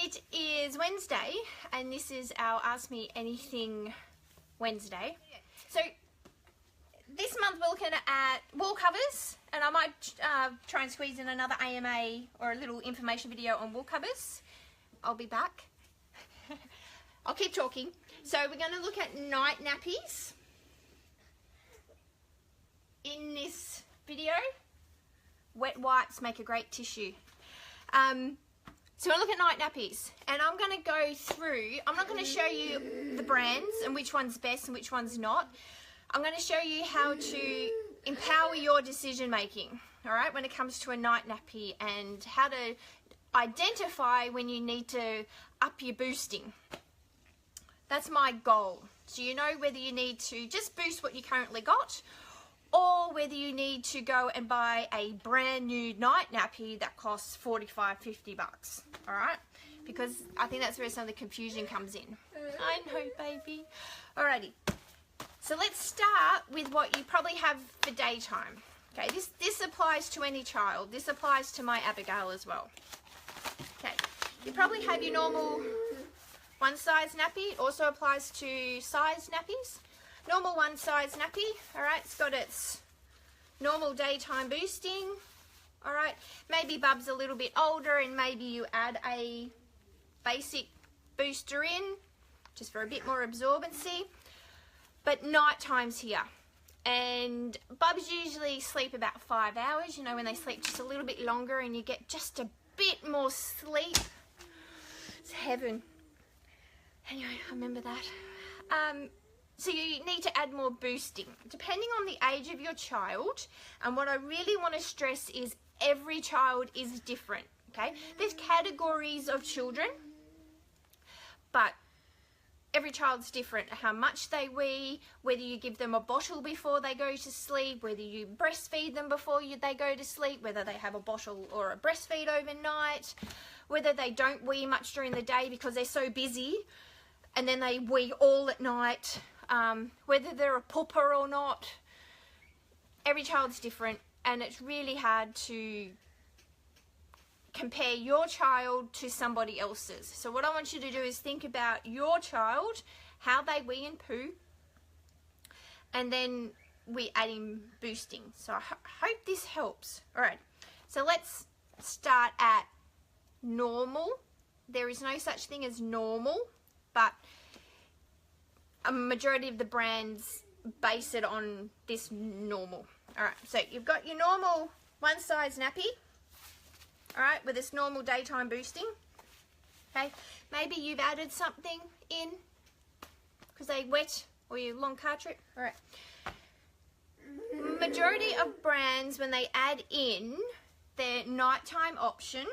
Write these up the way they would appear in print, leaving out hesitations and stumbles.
It is Wednesday, and this is our Ask Me Anything Wednesday. So this month we're looking at wall covers, and I might try and squeeze in another AMA or a little information video on wall covers. I'll be back. I'll keep talking. So we're going to look at night nappies in this video. Wet wipes make a great tissue. So we'll look at night nappies, and I'm going to go through, I'm not going to show you the brands and which one's best and which one's not. I'm going to show you how to empower your decision making, alright, when it comes to a night nappy, and how to identify when you need to up your boosting. That's my goal. So you know whether you need to just boost what you currently got, or whether you need to go and buy a brand new night nappy that costs $45–50 bucks. Alright? Because I think that's where some of the confusion comes in. I know, baby. Alrighty. So let's start with what you probably have for daytime. Okay, this applies to any child. This applies to my Abigail as well. Okay, you probably have your normal one size nappy. It also applies to size nappies. Normal one size nappy, alright, it's got its normal daytime boosting, alright. Maybe Bub's a little bit older and maybe you add a basic booster in, just for a bit more absorbency. But night time's here. And Bubs usually sleep about 5 hours, you know, when they sleep just a little bit longer and you get just a bit more sleep. It's heaven. Anyway, I remember that. So you need to add more boosting, depending on the age of your child. And what I really want to stress is every child is different, okay? There's categories of children, but every child's different. How much they wee, whether you give them a bottle before they go to sleep, whether you breastfeed them before they go to sleep, whether they have a bottle or a breastfeed overnight, whether they don't wee much during the day because they're so busy, and then they wee all at night. Whether they're a pooper or not, every child's different, and it's really hard to compare your child to somebody else's. So what I want you to do is think about your child, how they wee and poo, and then we add in boosting. So I hope this helps. Alright, so let's start at normal. There is no such thing as normal, but a majority of the brands base it on this normal. Alright, so you've got your normal one size nappy, alright, with this normal daytime boosting. Okay, maybe you've added something in because they wet, or your long car trip. Alright, majority of brands, when they add in their nighttime option,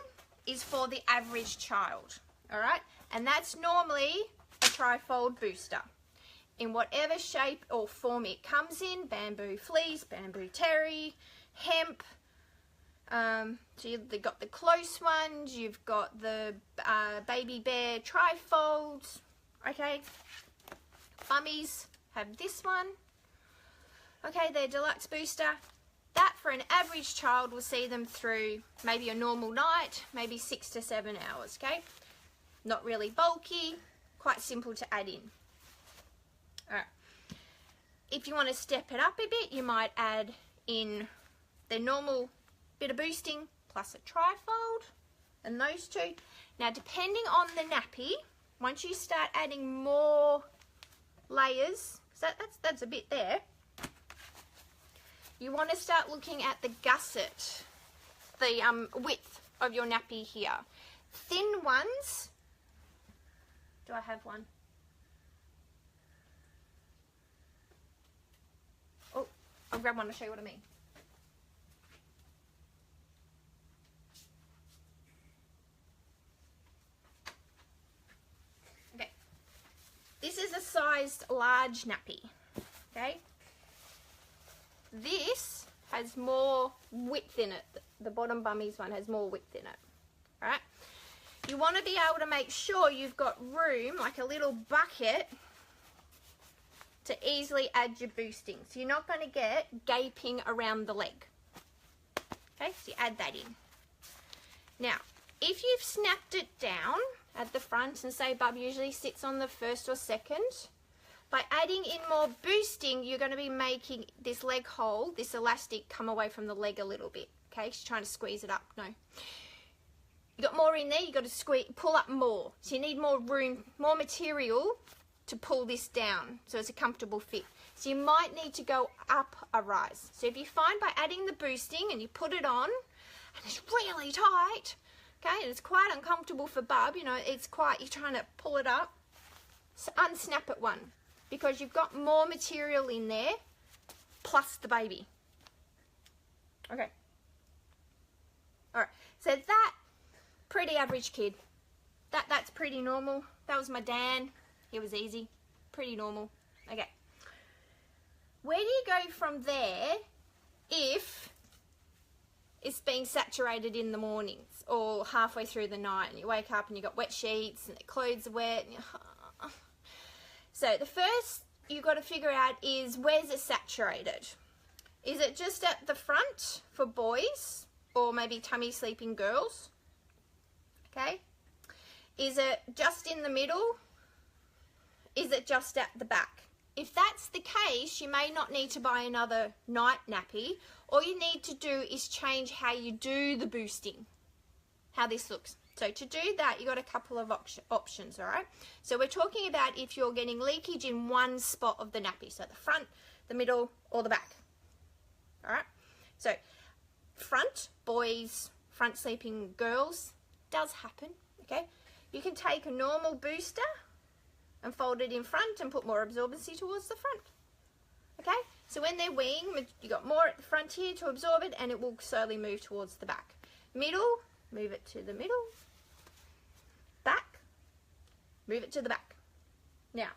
is for the average child. Alright, and that's normally a trifold booster, in whatever shape or form it comes in: bamboo fleece, bamboo terry, hemp. So you've got the close ones, you've got the baby bear trifolds, okay. Bummies have this one, okay, their deluxe booster. That for an average child will see them through maybe a normal night, maybe 6 to 7 hours, okay. Not really bulky, quite simple to add in. Alright, if you want to step it up a bit, you might add in the normal bit of boosting plus a trifold, and those two. Now, depending on the nappy, once you start adding more layers, so that's a bit there, you want to start looking at the gusset, the width of your nappy here. Thin ones, do I have one? I'll grab one to show you what I mean. Okay, this is a sized large nappy, okay? This has more width in it. The bottom bummies one has more width in it, alright? You want to be able to make sure you've got room, like a little bucket, to easily add your boosting. So you're not going to get gaping around the leg. Okay, so you add that in. Now, if you've snapped it down at the front, and say bub usually sits on the first or second. By adding in more boosting, you're going to be making this leg hole, this elastic, come away from the leg a little bit. Okay, she's trying to squeeze it up. No. You got more in there, you got to squeeze, pull up more. So you need more room, more material to pull this down so it's a comfortable fit. So you might need to go up a rise. So if you find by adding the boosting and you put it on and it's really tight, okay, and it's quite uncomfortable for bub, you know, it's quite, you're trying to pull it up, so unsnap it one, because you've got more material in there plus the baby. Okay. Alright, so that, pretty average kid. That's pretty normal. That was my Dan. He was easy. Pretty normal. Okay. Where do you go from there if it's being saturated in the mornings or halfway through the night and you wake up and you've got wet sheets and the clothes are wet? And so the first you've got to figure out is, where's it saturated? Is it just at the front for boys or maybe tummy sleeping girls? Okay. Is it just in the middle? Is it just at the back? If that's the case, you may not need to buy another night nappy. All you need to do is change how you do the boosting, how this looks. So to do that, you got a couple of options, all right? So we're talking about if you're getting leakage in one spot of the nappy, so the front, the middle, or the back, all right? So front, boys, front sleeping girls, does happen, okay? You can take a normal booster and fold it in front and put more absorbency towards the front. Okay, so when they're weeing, you got more at the front here to absorb it, and it will slowly move towards the back. Middle, move it to the middle. Back, move it to the back. Now,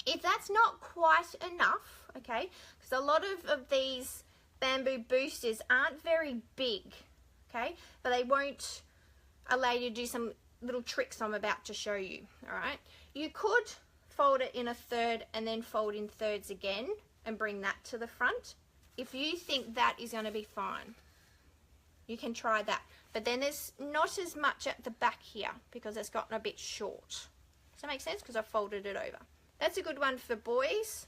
if that's not quite enough, okay, because a lot of these bamboo boosters aren't very big, okay, but they won't allow you to do some little tricks I'm about to show you, all right? You could fold it in a third and then fold in thirds again and bring that to the front. If you think that is going to be fine, you can try that. But then there's not as much at the back here because it's gotten a bit short. Does that make sense? Because I folded it over. That's a good one for boys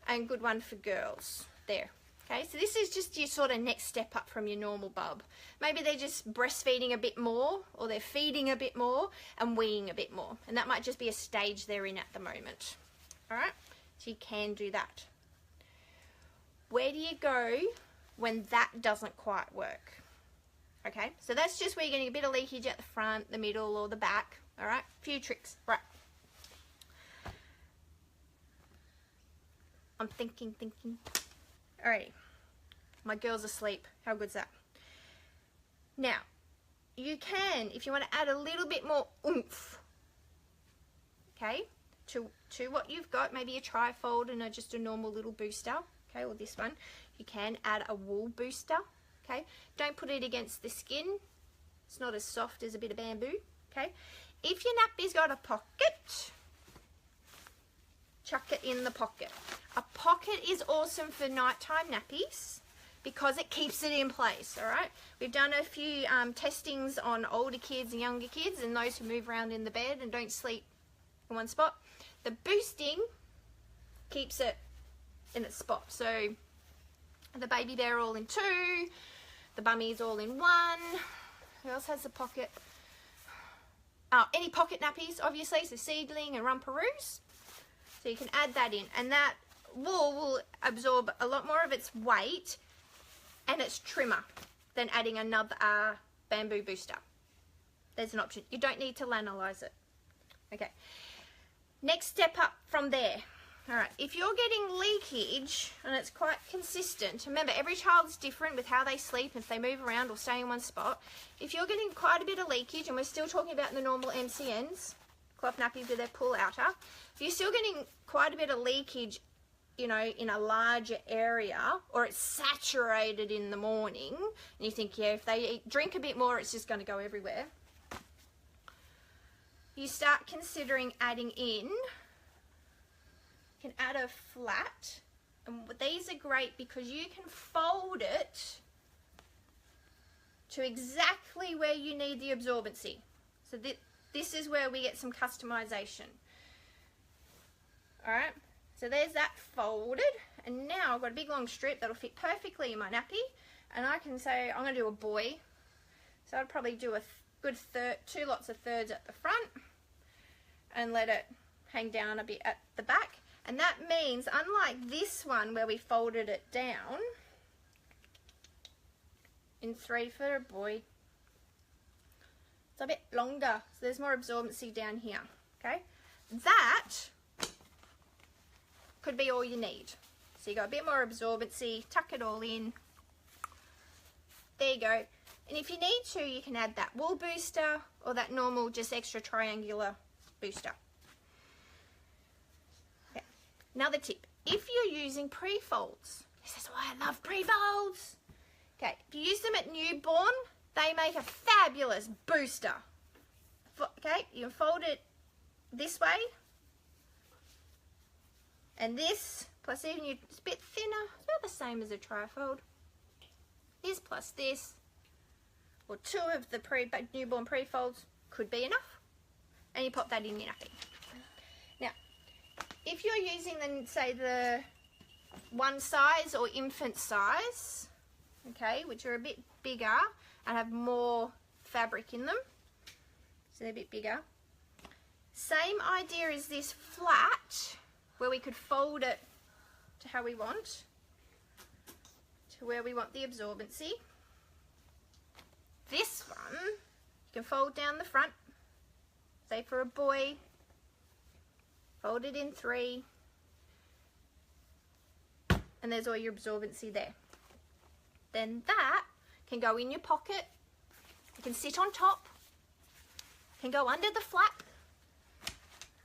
and good one for girls. There. Okay, so this is just your sort of next step up from your normal bub. Maybe they're just breastfeeding a bit more, or they're feeding a bit more and weeing a bit more. And that might just be a stage they're in at the moment. All right, so you can do that. Where do you go when that doesn't quite work? Okay, so that's just where you're getting a bit of leakage at the front, the middle, or the back. All right, a few tricks. Right. I'm thinking. Alrighty, my girl's asleep. How good's that? Now, you can, if you want to add a little bit more oomph, okay, to what you've got, maybe a tri-fold and just a normal little booster, okay, or this one, you can add a wool booster, okay. Don't put it against the skin. It's not as soft as a bit of bamboo, okay. If your nappy's got a pocket, chuck it in the pocket. A pocket is awesome for nighttime nappies because it keeps it in place, all right? We've done a few testings on older kids and younger kids and those who move around in the bed and don't sleep in one spot. The boosting keeps it in its spot. So the baby bear all in two, the bummies all in one. Who else has a pocket? Any pocket nappies, obviously, so seedling and rumparoos. So you can add that in, and that wool will absorb a lot more of its weight and it's trimmer than adding another bamboo booster. There's an option. You don't need to lanolize it. Okay. Next step up from there. All right. If you're getting leakage and it's quite consistent, remember every child's different with how they sleep, if they move around or stay in one spot. If you're getting quite a bit of leakage, and we're still talking about the normal MCNs, cloth nappies with their pull outer, if you're still getting quite a bit of leakage, you know, in a larger area, or it's saturated in the morning, and you think, yeah, if they drink a bit more, it's just going to go everywhere, you start considering adding in, you can add a flat, and these are great because you can fold it to exactly where you need the absorbency. So this is where we get some customization. All right, so there's that folded, and now I've got a big long strip that'll fit perfectly in my nappy, and I can say I'm going to do a boy, so I'd probably do a good two lots of thirds at the front and let it hang down a bit at the back. And that means, unlike this one where we folded it down in 3 for a boy, it's a bit longer, so there's more absorbency down here. Okay, that could be all you need. So you got a bit more absorbency, tuck it all in. There you go. And if you need to, you can add that wool booster or that normal just extra triangular booster. Okay. Another tip, if you're using pre-folds, this is why I love pre-folds. Okay, if you use them at newborn, they make a fabulous booster. Okay, you can fold it this way, and this, plus even it's a bit thinner, it's about the same as a trifold. This plus this, or 2 of the newborn pre-folds could be enough. And you pop that in your nappy. Now, if you're using say the 1 size or infant size, okay, which are a bit bigger and have more fabric in them, so they're a bit bigger. Same idea as this flat, where we could fold it to how we want, to where we want the absorbency. This one, you can fold down the front, say for a boy, fold it in 3, and there's all your absorbency there. Then that can go in your pocket, it can sit on top, can go under the flap,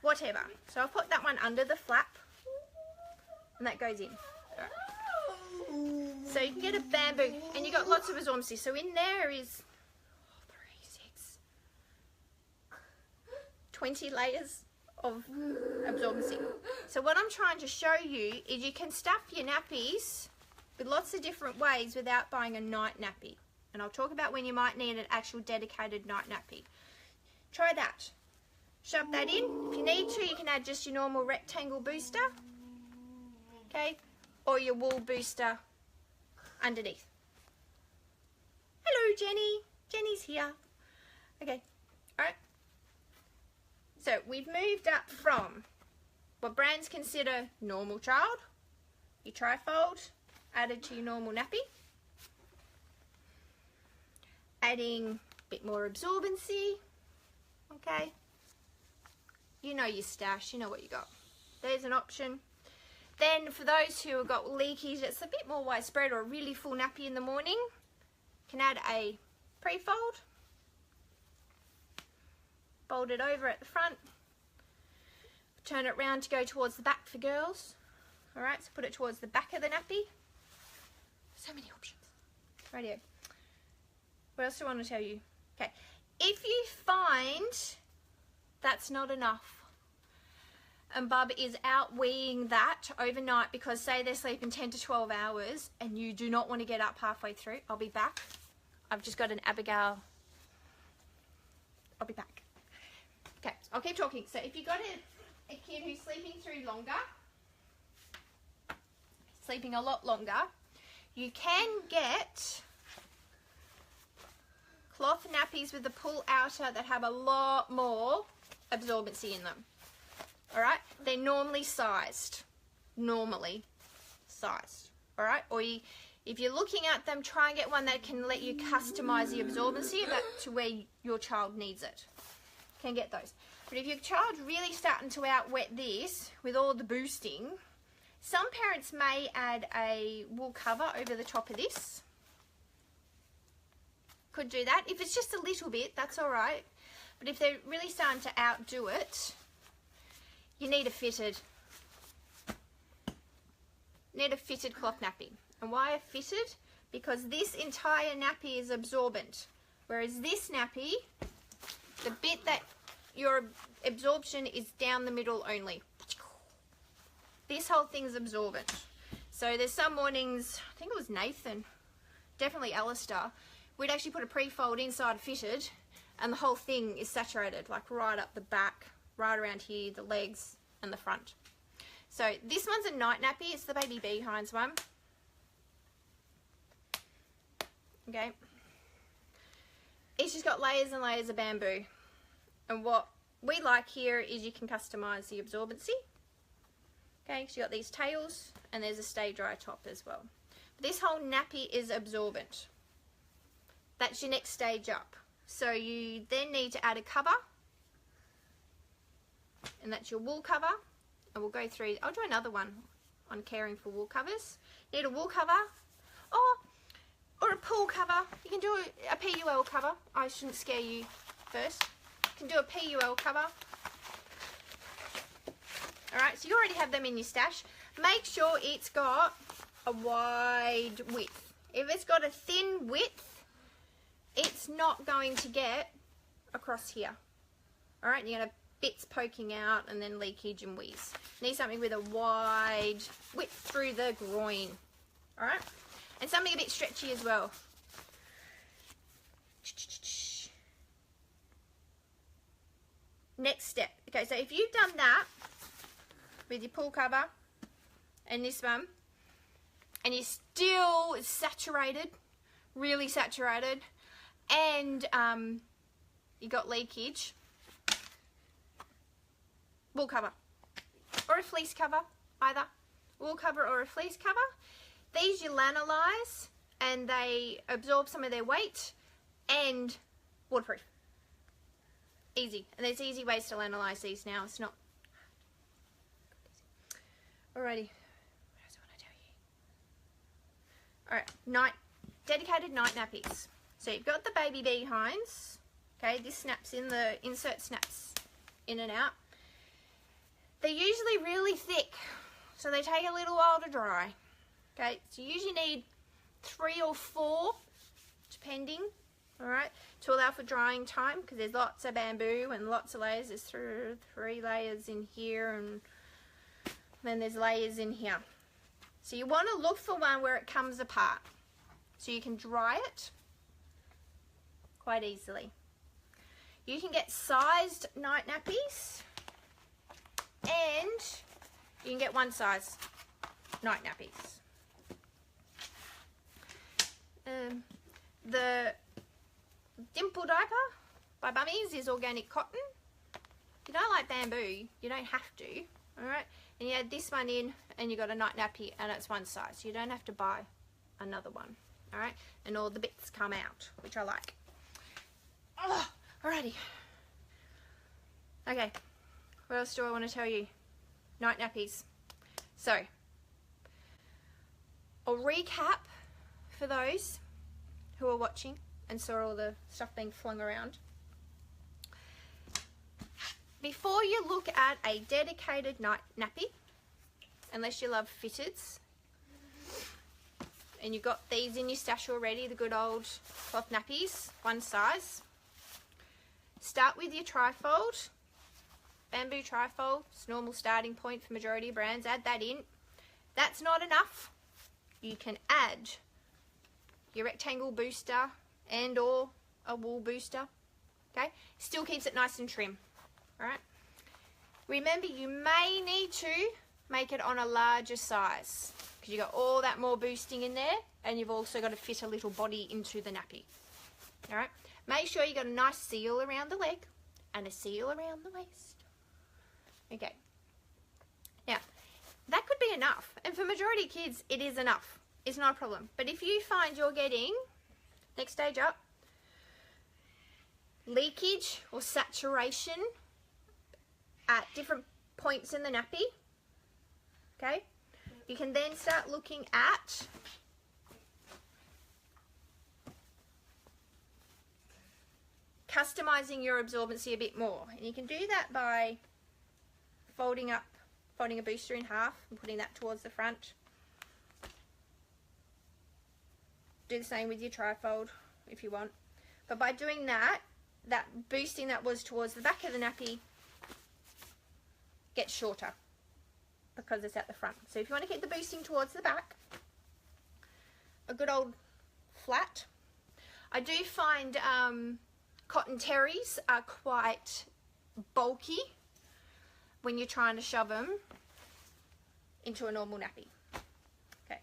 whatever. So I'll put that one under the flap, and that goes in. Right. So you can get a bamboo, and you got lots of absorbency. So in there is 20 layers of absorbency. So what I'm trying to show you is you can stuff your nappies with lots of different ways without buying a night nappy. And I'll talk about when you might need an actual dedicated night nappy. Try that. Shove that in. If you need to, you can add just your normal rectangle booster. Okay? Or your wool booster underneath. Hello, Jenny. Jenny's here. Okay. Alright. So we've moved up from what brands consider normal child, your trifold, added to your normal nappy, adding a bit more absorbency, okay, you know your stash, you know what you got. There's an option. Then for those who have got leakage, it's a bit more widespread, or a really full nappy in the morning, can add a pre-fold, fold it over at the front, turn it round to go towards the back for girls. Alright, so put it towards the back of the nappy. So many options. Rightio. What else do I want to tell you? Okay, if you find that's not enough and Bub is out weeing that overnight because say they're sleeping 10 to 12 hours and you do not want to get up halfway through, I'll be back. I've just got an Abigail. I'll be back. Okay, I'll keep talking. So if you've got a kid who's sleeping through longer, sleeping a lot longer, you can get cloth nappies with the pull outer that have a lot more absorbency in them. Alright, they're normally sized. Normally sized. Alright, or if you're looking at them, try and get one that can let you customize the absorbency to where your child needs it. Can get those. But if your child's really starting to outwet this with all the boosting, some parents may add a wool cover over the top of this. Could do that. If it's just a little bit, that's alright. But if they're really starting to outdo it, you need a fitted cloth nappy. And why a fitted? Because this entire nappy is absorbent. Whereas this nappy, the bit that your absorption is down the middle only. This whole thing's absorbent. So there's some mornings, I think it was Nathan, definitely Alistair, we'd actually put a pre-fold inside a fitted, and the whole thing is saturated, like right up the back, right around here, the legs and the front. So this one's a night nappy. It's the baby behinds one. Okay. It's just got layers and layers of bamboo. And what we like here is you can customise the absorbency. Okay, so you got these tails and there's a stay dry top as well. This whole nappy is absorbent. That's your next stage up. So you then need to add a cover, and that's your wool cover. And we'll go through, I'll do another one on caring for wool covers. You need a wool cover or a pool cover. You can do a PUL cover. I shouldn't scare you first. You can do a PUL cover. Alright, so you already have them in your stash. Make sure it's got a wide width. If it's got a thin width, it's not going to get across here. Alright, you're going to bits poking out and then leakage and wheeze. Need something with a wide width through the groin. Alright? And something a bit stretchy as well. Next step. Okay, so if you've done that with your pool cover and this one, and you're still saturated, really saturated, and you got leakage, wool cover or a fleece cover, either wool cover or a fleece cover. These you lanolise and they absorb some of their weight and waterproof. Easy. And there's easy ways to lanolise these now. It's not. Alrighty. What else do I want to tell you? Alright, dedicated night nappies. So you've got the baby behinds. Okay, this snaps in, the insert snaps in and out. They're usually really thick, so they take a little while to dry. Okay, so you usually need 3 or 4, depending, alright, to allow for drying time, because there's lots of bamboo and lots of layers. There's 3 layers in here, and then there's layers in here. So you want to look for one where it comes apart, so you can dry it quite easily. You can get sized night nappies, and you can get one size night nappies. The dimple diaper by Bummies is organic cotton. If you don't like bamboo, you don't have to. Alright, and you add this one in and you got a night nappy and it's one size. You don't have to buy another one. Alright, and all the bits come out, which I like. Oh, alrighty. Okay, what else do I want to tell you? Night nappies. So, I'll recap for those who are watching and saw all the stuff being flung around. Before you look at a dedicated night nappy, unless you love fitteds, and you've got these in your stash already, the good old cloth nappies, one size, start with your trifold. Bamboo trifold, it's normal starting point for majority of brands. Add that in. That's not enough. You can add your rectangle booster and or a wool booster. Okay, still keeps it nice and trim. Alright, remember you may need to make it on a larger size because you got all that more boosting in there, and you've also got to fit a little body into the nappy. Alright, make sure you got a nice seal around the leg and a seal around the waist. Okay, now that could be enough, and for majority of kids it is enough. It's not a problem. But if you find you're getting, next stage up, leakage or saturation at different points in the nappy, okay, you can then start looking at customizing your absorbency a bit more. And you can do that by folding a booster in half and putting that towards the front. Do the same with your trifold if you want. But by doing that, that boosting that was towards the back of the nappy gets shorter because it's at the front. So if you want to keep the boosting towards the back, a good old flat. I do find cotton terries are quite bulky when you're trying to shove them into a normal nappy. Okay,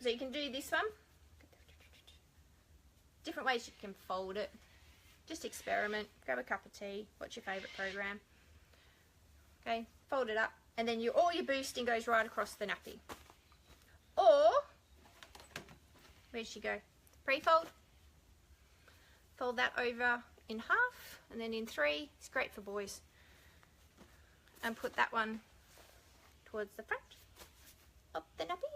so you can do this one. Different ways you can fold it. Just experiment. Grab a cup of tea. Watch your favourite program. Okay, fold it up, and then all your boosting goes right across the nappy. Or where'd she go? Pre-fold. Fold that over in half, and then in 3. It's great for boys. And put that one towards the front of the nappy.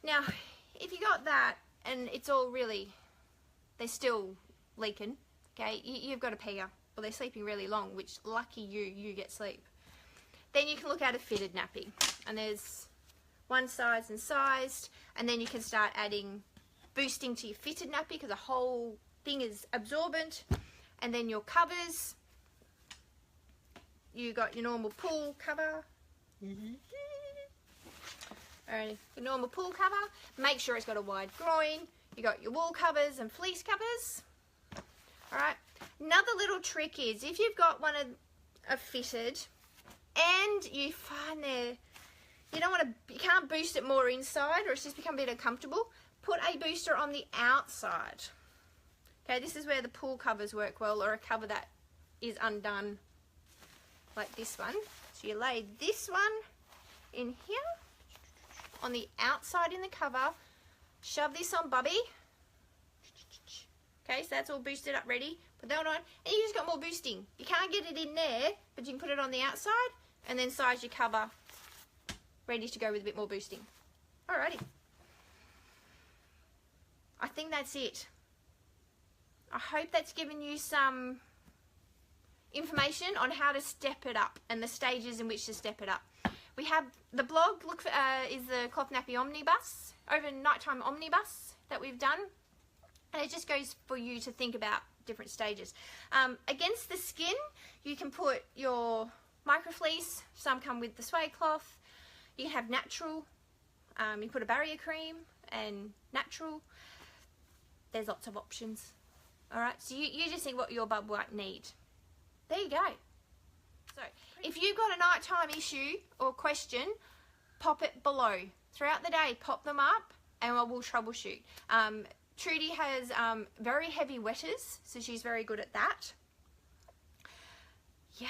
Now, if you got that and it's all really, they're still leaking, okay, you've got a peer, or they're sleeping really long, which lucky you get sleep. Then you can look at a fitted nappy, and there's one size and sized, and then you can start adding boosting to your fitted nappy because the whole thing is absorbent. And then your covers, you got your normal pool cover. Alright, your normal pool cover. Make sure it's got a wide groin. You got your wool covers and fleece covers. Alright. Another little trick is if you've got one of fitted and you find you can't boost it more inside, or it's just become a bit uncomfortable, put a booster on the outside. Okay, this is where the pool covers work well, or a cover that is undone like this one. So you lay this one in here on the outside in the cover, shove this on Bubby. Okay, so that's all boosted up ready. Put that on, and you just got more boosting. You can't get it in there, but you can put it on the outside and then size your cover ready to go with a bit more boosting. Alrighty. I think that's it. I hope that's given you some information on how to step it up and the stages in which to step it up. We have the blog, is the Cloth Nappy Omnibus, over nighttime omnibus that we've done. And it just goes for you to think about different stages. Against the skin, you can put your microfleece. Some come with the suede cloth. You can have natural. You put a barrier cream and natural. There's lots of options. Alright, so you just think what your bub might need. There you go. So, if you've got a nighttime issue or question, pop it below. Throughout the day, pop them up and we'll troubleshoot. Trudy has very heavy wetters, so she's very good at that. Yeah.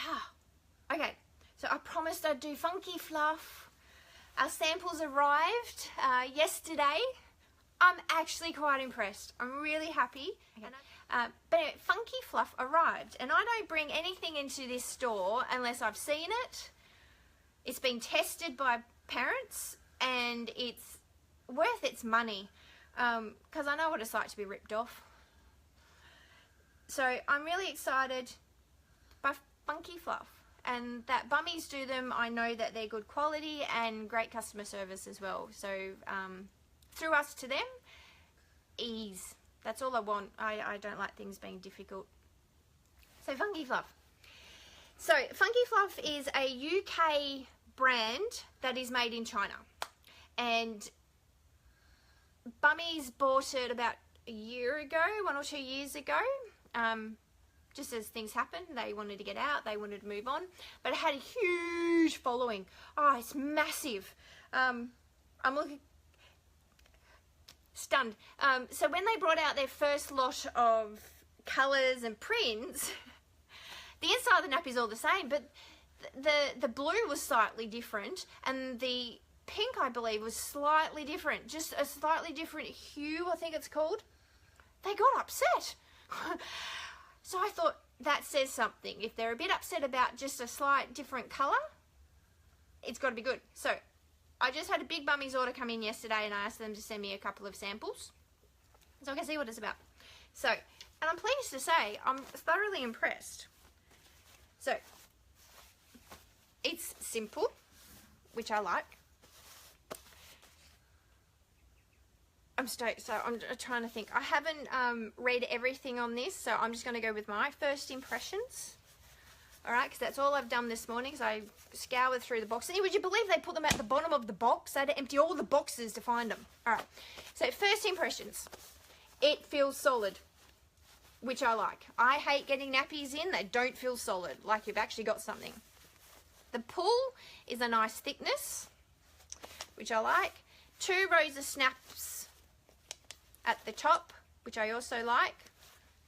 Okay, so I promised I'd do Funky Fluff. Our samples arrived yesterday. I'm actually quite impressed. I'm really happy. Okay. But anyway, Funky Fluff arrived, and I don't bring anything into this store unless I've seen it. It's been tested by parents, and it's worth its money, because I know what it's like to be ripped off. So I'm really excited by Funky Fluff, and that Bummies do them. I know that they're good quality and great customer service as well. So through us to them, ease. That's all I want. I don't like things being difficult. So Funky Fluff. So Funky Fluff is a UK brand that is made in China. And Bummies bought it about a year ago, 1 or 2 years ago. Just as things happened, they wanted to get out, they wanted to move on. But it had a huge following. Oh, it's massive. I'm looking stunned. So when they brought out their first lot of colours and prints, the inside of the nappy's all the same, but the blue was slightly different, and the pink, I believe, was slightly different. Just a slightly different hue, I think it's called. They got upset. So I thought that says something. If they're a bit upset about just a slight different colour, it's got to be good. So I just had a big Bummies order come in yesterday, and I asked them to send me a couple of samples so I can see what it's about. So, and I'm pleased to say I'm thoroughly impressed. So it's simple, which I like. I'm stoked. So I'm trying to think. I haven't read everything on this, so I'm just going to go with my first impressions. Alright, because that's all I've done this morning, because I scoured through the boxes. Would you believe they put them at the bottom of the box? They had to empty all the boxes to find them. Alright, so first impressions. it feels solid, which I like. I hate getting nappies in, they don't feel solid, like you've actually got something. The pull is a nice thickness, which I like. 2 rows of snaps at the top, which I also like.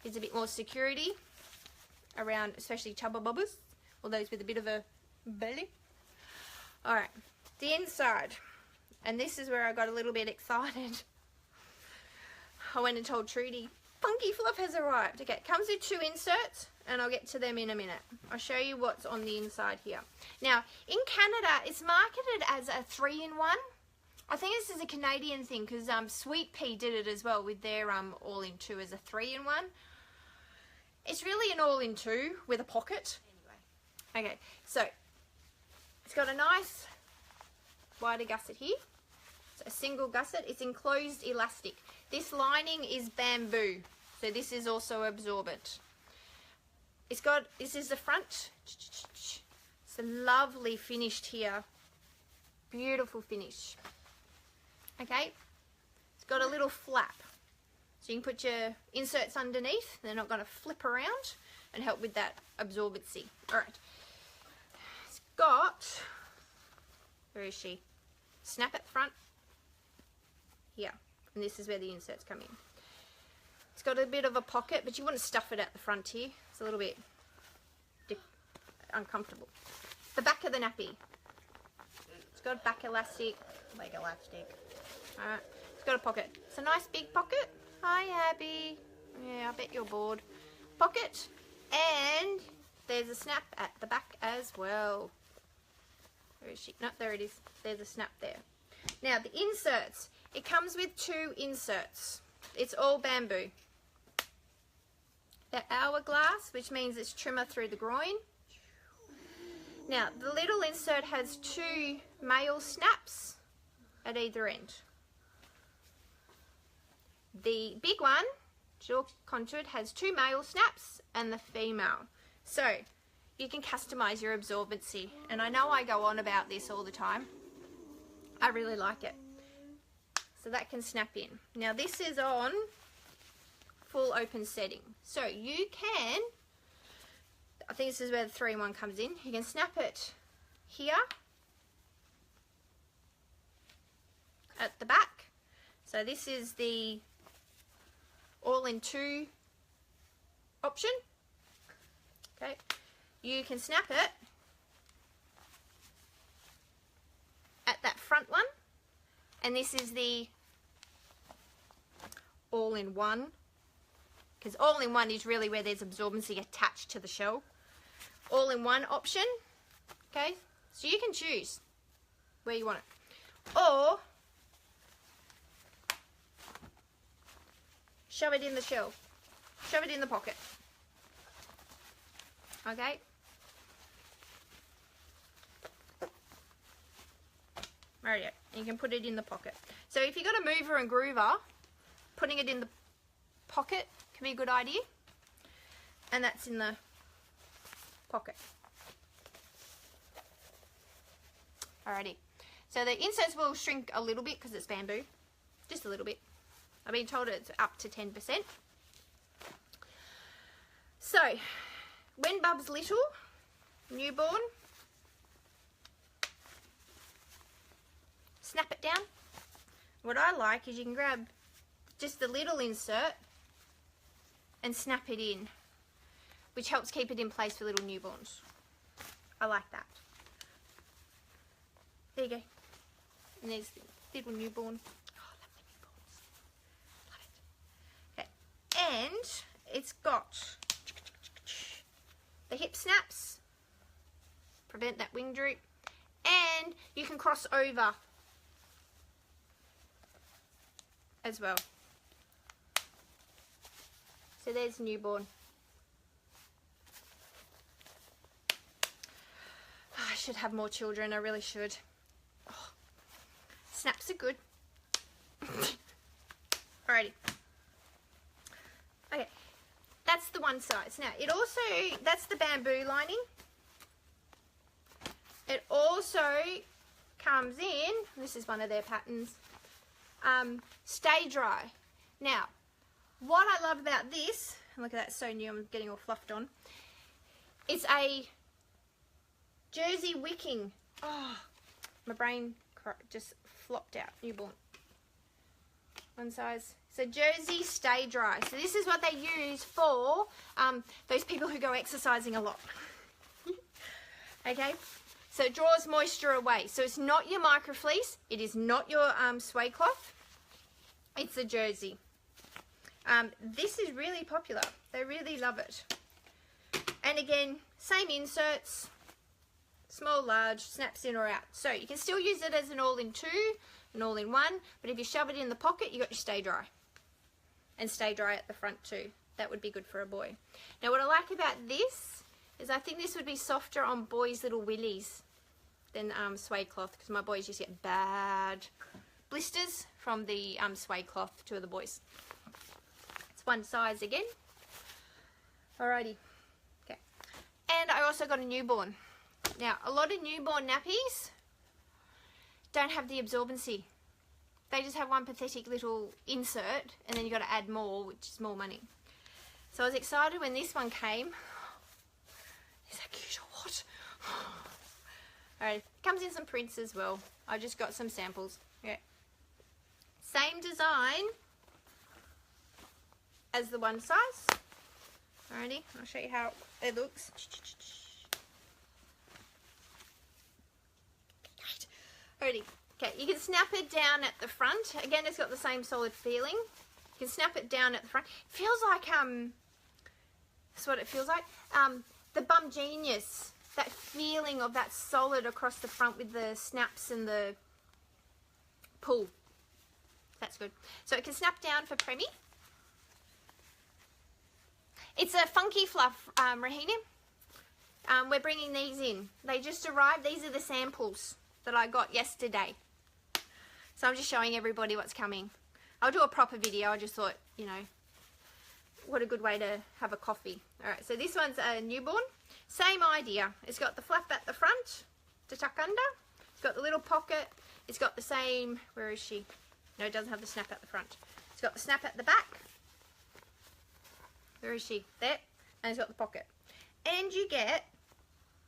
Gives a bit more security around, especially chubba bobbers, or those with a bit of a belly. Alright, the inside. And this is where I got a little bit excited. I went and told Trudy, Funky Fluff has arrived. Okay, it comes with 2 inserts, and I'll get to them in a minute. I'll show you what's on the inside here. Now, in Canada, it's marketed as a 3-in-1. I think this is a Canadian thing, because Sweet Pea did it as well with their all-in-2 as a 3-in-1. It's really an all-in-2 with a pocket. Anyway, okay, so it's got a nice wider gusset here. It's a single gusset. It's enclosed elastic. This lining is bamboo, so this is also absorbent. It's got, this is the front. It's a lovely finished here. Beautiful finish. Okay, it's got a little flap. So you can put your inserts underneath. They're not going to flip around and help with that absorbency. Alright. It's got, where is she? Snap at the front. Here. And this is where the inserts come in. It's got a bit of a pocket, but you want to stuff it at the front here. It's a little bit uncomfortable. The back of the nappy. It's got back elastic, leg elastic. Alright. It's got a pocket. It's a nice big pocket. Hi Abby. Yeah, I bet you're bored. Pocket. And there's a snap at the back as well. Where is she? No, there it is. There's a snap there. Now the inserts. It comes with 2 inserts. It's all bamboo. They're hourglass, which means it's trimmer through the groin. Now the little insert has 2 male snaps at either end. The big one, dual contoured, has 2 male snaps and the female. So you can customize your absorbency. And I know I go on about this all the time. I really like it. So that can snap in. Now this is on full open setting. So you can, I think this is where the 3-in-1 comes in. You can snap it here at the back. So this is the all-in-2 option. Okay, you can snap it at that front one, and this is the all-in-1, because all-in-1 is really where there's absorbency attached to the shell. All-in-1 option. Okay, so you can choose where you want it, or shove it in the shell, shove it in the pocket. Okay, there you go. You can put it in the pocket. So if you've got a mover and groover, putting it in the pocket can be a good idea. And that's in the pocket. Alrighty. So the inserts will shrink a little bit because it's bamboo. Just a little bit. I've been told it's up to 10%. So, when Bub's little, newborn, snap it down. What I like is you can grab just the little insert and snap it in, which helps keep it in place for little newborns. I like that. There you go. And there's the little newborn. And it's got the hip snaps, prevent that wing droop, and you can cross over as well. So there's newborn. Oh, I should have more children, I really should. Oh, snaps are good. Alrighty. Okay, that's the one size. Now, it also, that's the bamboo lining. It also comes in, this is one of their patterns, stay dry. Now, What I love about this, and look at that, so new, I'm getting all fluffed on. It's a jersey wicking. Oh, my brain just flopped out. Newborn. One size. So jersey stay dry. So this is what they use for those people who go exercising a lot. Okay. So it draws moisture away. So it's not your microfleece. It is not your suede cloth. It's a jersey. This is really popular. They really love it. And again, same inserts. Small, large, snaps in or out. So you can still use it as an all-in-2, an all-in-1. But if you shove it in the pocket, you got your stay dry. And stay dry at the front too. That would be good for a boy. Now what I like about this is I think this would be softer on boys' little willies than suede cloth, because my boys used to get bad blisters from the suede cloth, two of the boys. It's one size again. Alrighty. Okay. And I also got a newborn. Now a lot of newborn nappies don't have the absorbency. They just have one pathetic little insert, and then you got to add more, which is more money. So I was excited when this one came. Is that cute or what? Alright, comes in some prints as well. I just got some samples. Okay. Same design as the one size. Alrighty, I'll show you how it looks. Alrighty. Okay, you can snap it down at the front. Again, it's got the same solid feeling. You can snap it down at the front. It feels like, that's what it feels like. The Bum Genius, that feeling of that solid across the front with the snaps and the pull. That's good. So it can snap down for Premi. It's a Funky Fluff, Rahina. We're bringing these in. They just arrived. These are the samples that I got yesterday. So I'm just showing everybody what's coming. I'll do a proper video. I just thought, you know, what a good way to have a coffee. Alright, so this one's a newborn. Same idea. It's got the flap at the front to tuck under. It's got the little pocket. It's got the same, where is she? No, it doesn't have the snap at the front. It's got the snap at the back. Where is she? There. And it's got the pocket. And you get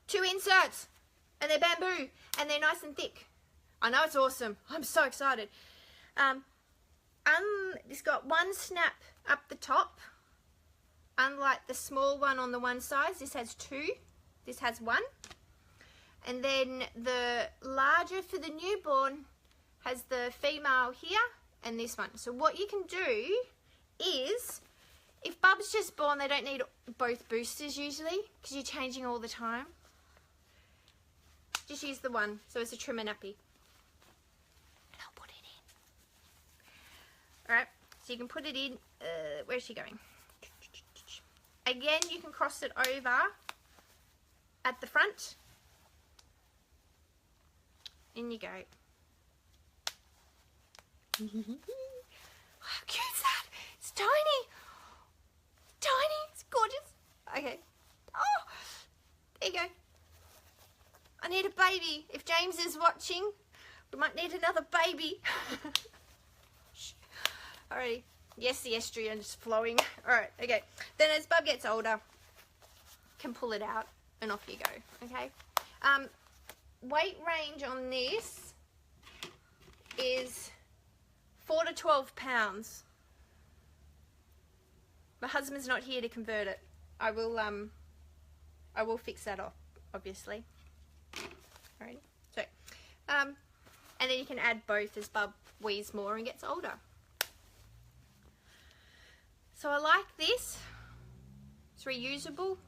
2 inserts. And they're bamboo. And they're nice and thick. I know it's awesome. I'm so excited. It's got one snap up the top. Unlike the small one on the one side, this has 2. This has 1. And then the larger for the newborn has the female here and this one. So what you can do is, if Bub's just born, they don't need both boosters usually, because you're changing all the time. Just use the one, so it's a trimmer nappy. And I'll put it in. Alright, so you can put it in, where's she going? Again, you can cross it over at the front. In you go. How cute is that? It's tiny. Tiny. It's gorgeous. Okay. Oh, there you go. I need a baby. If James is watching, we might need another baby. Alrighty. Yes, the estrogen is flowing. Alright, okay. Then as Bub gets older, can pull it out and off you go. Okay. Weight range on this is 4 to 12 pounds. My husband's not here to convert it. I will fix that off, obviously. Alright. So, and then you can add both as Bub wheezes more and gets older. So I like this. It's reusable,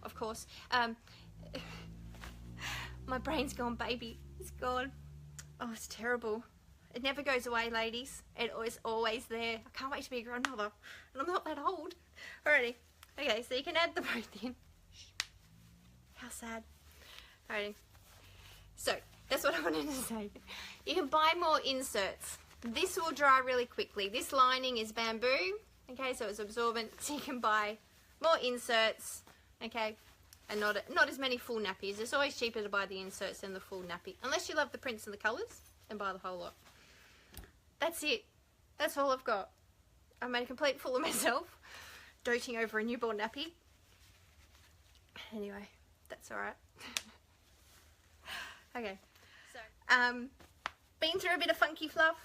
of course. My brain's gone, baby. It's gone. Oh, it's terrible. It never goes away, ladies. It is always there. I can't wait to be a grandmother. And I'm not that old. Alrighty. Okay, so you can add the both in. How sad. Alrighty. So, that's what I wanted to say. You can buy more inserts. This will dry really quickly. This lining is bamboo. Okay, so it's absorbent. So you can buy more inserts. Okay. And not as many full nappies. It's always cheaper to buy the inserts than the full nappy. Unless you love the prints and the colours, then buy the whole lot. That's it. That's all I've got. I made a complete fool of myself, doting over a newborn nappy. Anyway, that's alright. Okay, so, been through a bit of Funky Fluff.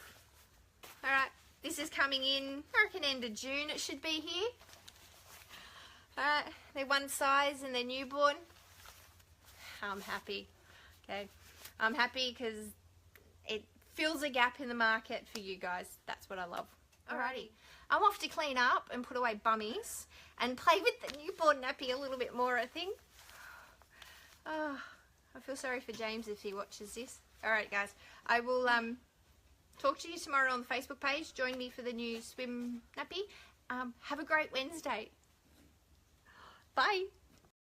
Alright, this is coming in, I reckon end of June it should be here. Alright, they're one size and they're newborn. I'm happy. Okay, I'm happy because it fills a gap in the market for you guys. That's what I love. Alrighty, I'm off to clean up and put away bummies and play with the newborn nappy a little bit more, I think. Oh, I feel sorry for James if he watches this. Alright guys, I will talk to you tomorrow on the Facebook page. Join me for the new swim nappy. Have a great Wednesday. Bye.